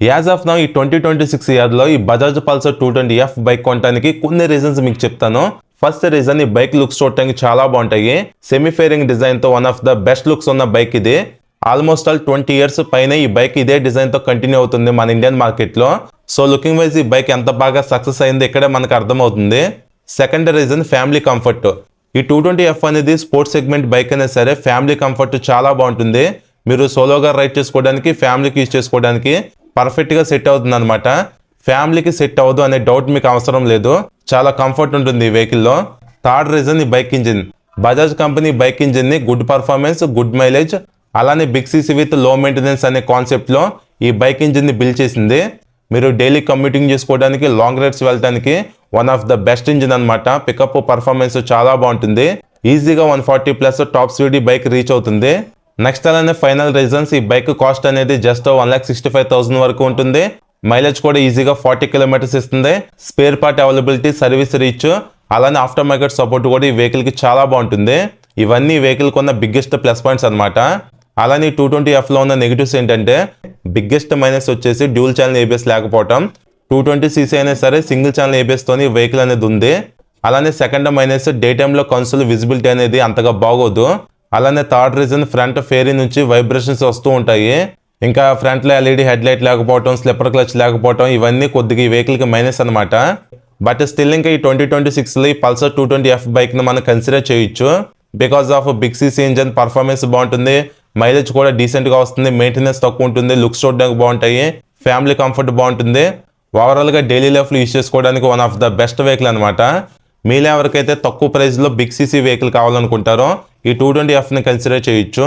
As of now ఈ 2026 ఇయర్లో ఈ బజాజ్ పల్సర్ 220F బైక్ కొనడానికి కొన్ని రీజన్స్ మీకు చెప్తాను. ఫస్ట్ రీజన్, ఈ బైక్ లుక్స్ చూడటానికి చాలా బాగుంటాయి. సెమీ ఫేరింగ్ డిజైన్ తో one of the best looks ఉన్న బైక్ ఇది. ఆల్మోస్ట్ ఆల్ 20 ఇయర్స్ పైన ఈ బైక్ ఇదే డిజైన్ తో కంటిన్యూ అవుతుంది మన ఇండియన్ మార్కెట్ లో. సో లుకింగ్ వైజ్ ఈ బైక్ ఎంత బాగా సక్సెస్ అయింది ఇక్కడే మనకు అర్థమవుతుంది. Second reason, family comfort. ఈ 220F అనేది స్పోర్ట్స్ సెగ్మెంట్ బైక్ అయినా సరే ఫ్యామిలీ కంఫర్ట్ చాలా బాగుంటుంది. మీరు సోలోగా రైడ్ చేసుకోవడానికి, ఫ్యామిలీకి యూజ్ చేసుకోవడానికి పర్ఫెక్ట్ గా సెట్ అవుతుంది అనమాట. ఫ్యామిలీకి సెట్ అవ్వదు అనే డౌట్ మీకు అవసరం లేదు. చాలా కంఫర్ట్ ఉంటుంది ఈ వెహికల్లో. థర్డ్ రీజన్, ఈ bike engine. Bajaj company bike engine ని గుడ్ పర్ఫార్మెన్స్, గుడ్ మైలేజ్, అలానే big CC with low maintenance అనే కాన్సెప్ట్ లో ఈ బైక్ ఇంజిన్ ని బిల్డ్ చేసింది. మీరు డైలీ కమ్యూటింగ్ చేసుకోవడానికి, లాంగ్ రైడ్స్ వెళ్ళడానికి one of the best engine అనమాట. పికప్ పర్ఫార్మెన్స్ చాలా బాగుంటుంది. ఈజీగా 140+ టాప్ స్పీడ్ ఈ బైక్ రీచ్ అవుతుంది. నెక్స్ట్ అలానే ఫైనల్ రీజన్స్, ఈ బైక్ కాస్ట్ అనేది జస్ట్ 1,65,000 వరకు ఉంటుంది. మైలేజ్ కూడా ఈజీగా 40 కిలోమీటర్స్ ఇస్తుంది. Spare part availability, service reach, అలానే ఆఫ్టర్ మార్కెట్ సపోర్ట్ కూడా ఈ వెహికల్ కి చాలా బాగుంటుంది. ఇవన్నీ వెహికల్ కొన్న బిగ్గెస్ట్ ప్లస్ పాయింట్స్ అనమాట. అలానే 220F లో ఉన్న నెగిటివ్స్ ఏంటంటే, బిగ్గెస్ట్ మైనస్ వచ్చేసి డ్యూల్ ఛానల్ ఏబిఎస్ లేకపోవటం. 220cc అయినా సరే సింగిల్ ఛానల్ ఏబిఎస్ తోని వెహికల్ అనేది ఉంది. అలానే సెకండ్ మైనస్, డే టైమ్ లో కన్సోల్ విజిబిలిటీ అనేది అంతగా బాగోదు. అలానే థర్డ్ రీజన్, ఫ్రంట్ ఫేరీ నుంచి వైబ్రేషన్స్ వస్తూ ఉంటాయి. ఇంకా ఫ్రంట్ లో ఎల్ఈడి హెడ్ లైట్ లేకపోవటం, స్లిప్పర్ క్లచ్ లేకపోవటం, ఇవన్నీ కొద్దిగా ఈ వెహికల్ కి మైనస్ అనమాట. బట్ స్టిల్ ఇంకా ఈ 2026 లో ఈ పల్సర్ 220F బైక్ ని మనం కన్సిడర్ చేయొచ్చు. Because of big CC engine, performance బాగుంటుంది, మైలేజ్ కూడా డీసెంట్ గా వస్తుంది, మెయింటెనెన్స్ తక్కువ ఉంటుంది, లుక్స్ చూడడానికి బాగుంటాయి, ఫ్యామిలీ కంఫర్ట్ బాగుంటుంది. ఓవరాల్ గా డైలీ లైఫ్ లో యూజ్ చేసుకోవడానికి one of the best vehicle అనమాట. మీలో ఎవరికైతే తక్కువ ప్రైస్ లో బిగ్ సీసీ వెహికల్ కావాలనుకుంటారో ఈ 220F ని కన్సిడర్ చేయొచ్చు.